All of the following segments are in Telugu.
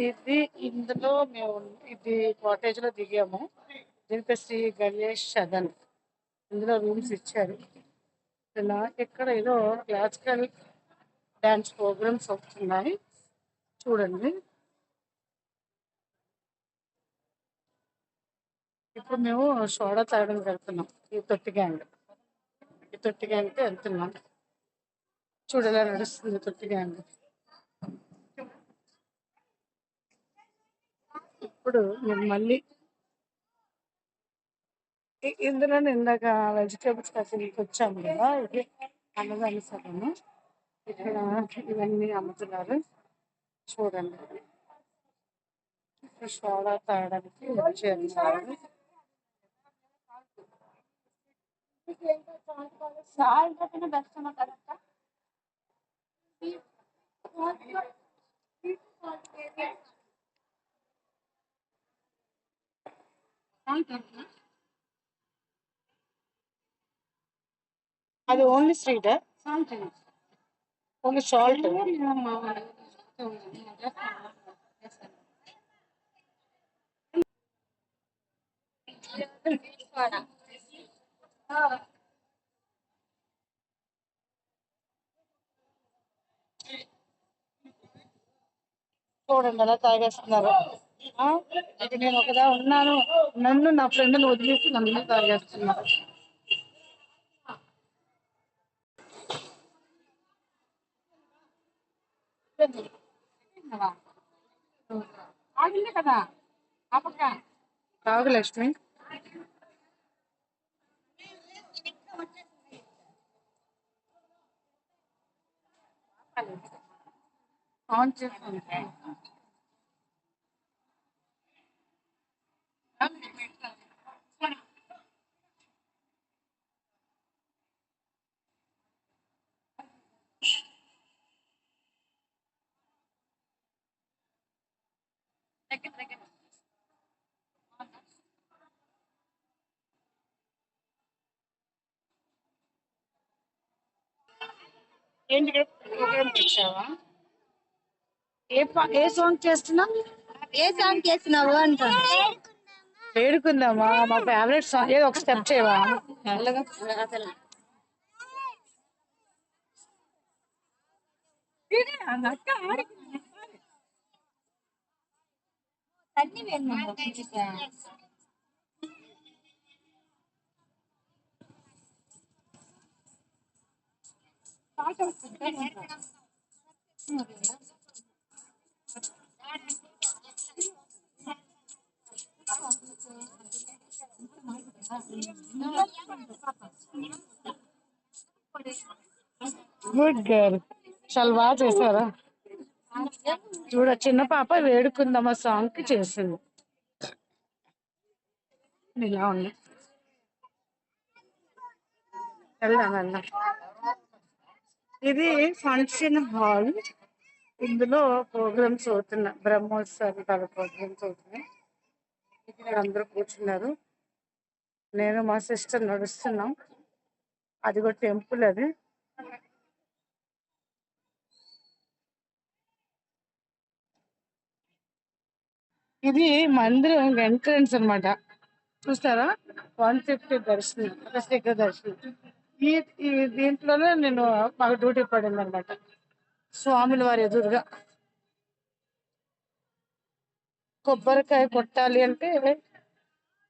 ఇది ఇందులో మేము ఇది కాటేజ్ లో దిగాము. దీనిపై శ్రీ గణేష్ సదన్. ఇందులో రూమ్స్ ఇచ్చారు. ఇలా ఇక్కడ ఏదో క్లాసికల్ డాన్స్ ప్రోగ్రామ్స్ వస్తున్నాయి చూడండి. ఇప్పుడు మేము సోడా తాగడానికి వెళ్తున్నాం. ఈ తొట్టి గ్యాంగ్ వెళ్తున్నాం. చూడలా నడుస్తుంది తొట్టి గ్యాంగ్. ఇప్పుడు మేము మళ్ళీ ఇందులోనే ఇందాక వెజిటేబుల్స్ కట్టింగ్కి వచ్చాము కదా, ఇది అన్నదాన సభను. ఇక్కడ ఇవన్నీ అమ్ముతున్నారు చూడండి. ఇక్కడ సోడా తాగడానికి వచ్చారు. అది ఓన్లీ స్వీట్, ఓన్లీ సాల్ట్. చూడండి అలా తాగేస్తున్నారు. ఇది నేను ఒకదా ఉన్నాను, నన్ను నా ఫ్రెండ్ని వదిలేసి నన్ను తాగేస్తున్నారు. తాగు లక్ష్మి. ఆన్ చేస్తుంది. ఏంటి ప్రోగ్రామ్కి వచ్చావా? ఏ సాంగ్ చేస్తున్నావు? అంటా వేడుకుందామా? మా ఫేవరెట్ సాంగ్ ఏదో ఒక స్టెప్ చేయవా? Good girl. చాలా బాగా చేశారా? చూడ చిన్న పాప వేడుకుందామా సాంగ్ కి చేసింది. ఇలా ఉంది. వెళ్దాం. ఇది ఫంక్షన్ హాల్. ఇందులో ప్రోగ్రామ్స్ అవుతున్నాయి, బ్రహ్మోత్సవాలు ప్రోగ్రామ్స్ అవుతున్నాయి. ఇక్కడ అందరూ కూర్చున్నారు. నేను మా సిస్టర్ నడుస్తున్నాం. అది కూడా టెంపుల్. అది ఇది మందిరం ఎంట్రన్స్ అన్నమాట. చూస్తారా? 150 దర్శనం, శీఘ్ర దర్శనం. ఈ ఈ దీంట్లోనే నేను మాకు డ్యూటీ పడింది అనమాట. స్వాముల వారి ఎదురుగా కొబ్బరికాయ కొట్టాలి అంటే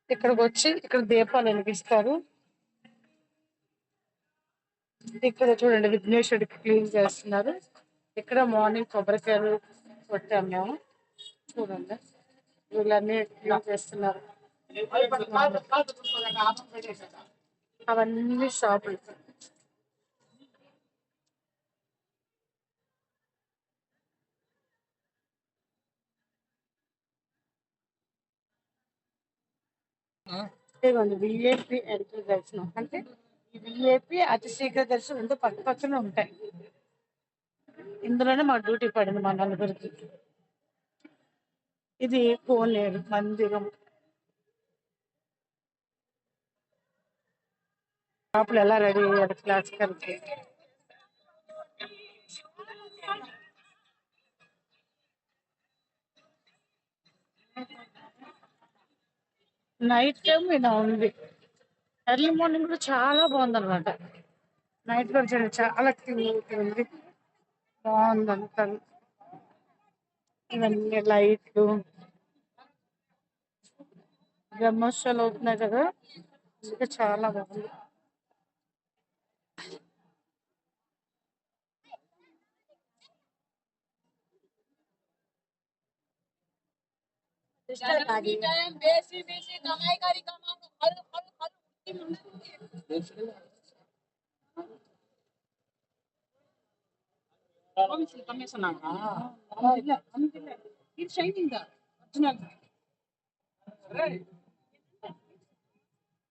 ఇక్కడికి వచ్చి ఇక్కడ దీపాలు వెలిగిస్తారు. ఇక్కడ చూడండి విఘ్నేశ్వరుడికి క్లీన్ చేస్తున్నారు. ఇక్కడ మార్నింగ్ కొబ్బరికాయలు కొట్టాము మేము. చూడండి వీళ్ళన్నీ క్లీన్ చేస్తున్నారు. అవన్నీ షాపులు. ఇదిగోండి విఐపి ఎంట్రీ దర్శనం అంటే ఈ విఐపి అతి శీఘ్ర దర్శనం రెండు పక్క పక్కన ఉంటాయి. ఇందులోనే మా డ్యూటీ పడింది మా నలుగురికి. ఇది కోనేరు మందిరం. షాపులు ఎలా రెడీ అయ్యారు క్లాసికల్ కి. నైట్ టైం ఇలా ఉంది. ఎర్లీ మార్నింగ్ కూడా చాలా బాగుంది అనమాట. నైట్ కూడా చూడండి చాలా క్యూట్ ఉంది. బాగుంది అంతా. ఇవన్నీ లైట్లు బ్రహ్మోత్సవాలు అవుతున్నాయి కదా, ఇంకా చాలా బాగుంది.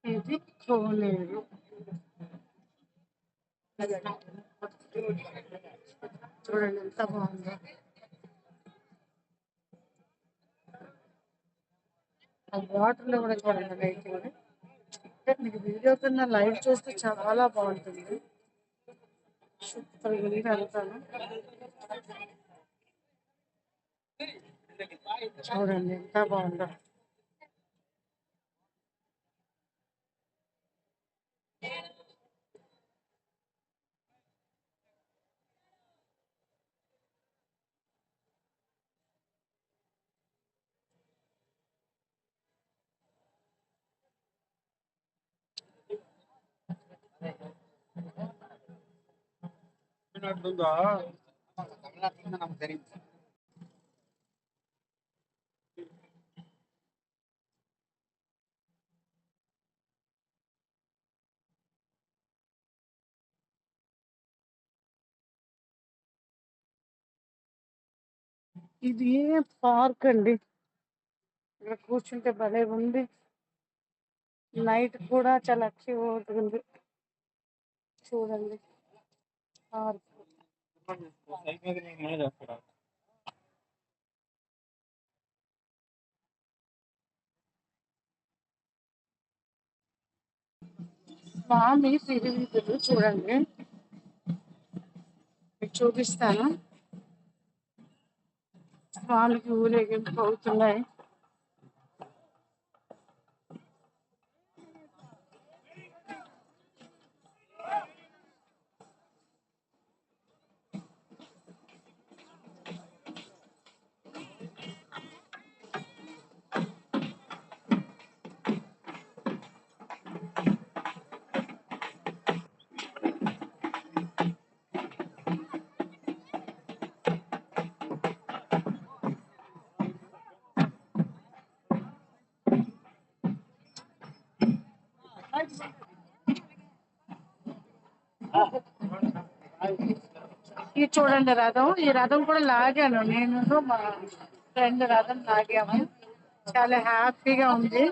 ఇది కోనేరు. చూడండి ఎంత బాగుందో. ఆ వాటర్ లో కూడా చూడండి లైటింగ్. అంటే మీకు వీడియో కన్నా లైవ్ చూస్తే చాలా బాగుంటుంది. సూపర్ ఉంది వెళ్తాను. చూడండి ఎంత బాగుందో. ఇది పార్క్ అండి. ఇక్కడ కూర్చుంటే భలే ఉంది. నైట్ కూడా చాలా క్యూట్ ఉంది. చూడండి పార్క్. స్వామి తిరువీధులు చూడండి, మీకు చూపిస్తాను. స్వామికి ఊరేగింపు అవుతున్నాయి. ఇది చూడండి రథం. ఈ రథం కూడా లాగాను నేను, మా ఫ్రెండ్ రథం లాగాము. చాలా హ్యాపీగా ఉంది.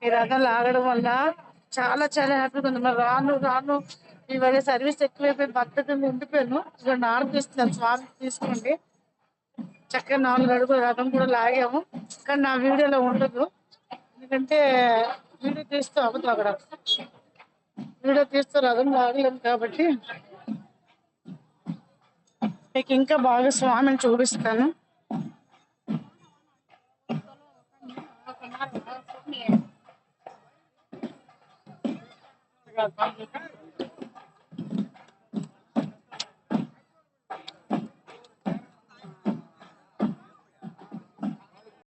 ఈ రథం లాగడం వల్ల చాలా చాలా హ్యాపీగా ఉంది. మరి రాను రాను ఇవాళ సర్వీస్ ఎక్కువైపోయి బద్దకంగా ఉండిపోయాను. ఇక్కడ ఆర్పిస్తున్నాను, స్వామి తీసుకోండి. చక్కగా 4 అడుగుల రథం కూడా లాగాము. కానీ నా వీడియోలో ఉండదు, ఎందుకంటే వీడియో తీస్తూ అవ్వదు. అక్కడ వీడియో తీస్తూ రథం లాగలేము కాబట్టి మీకు ఇంకా బాగా స్వామిని చూపిస్తాను.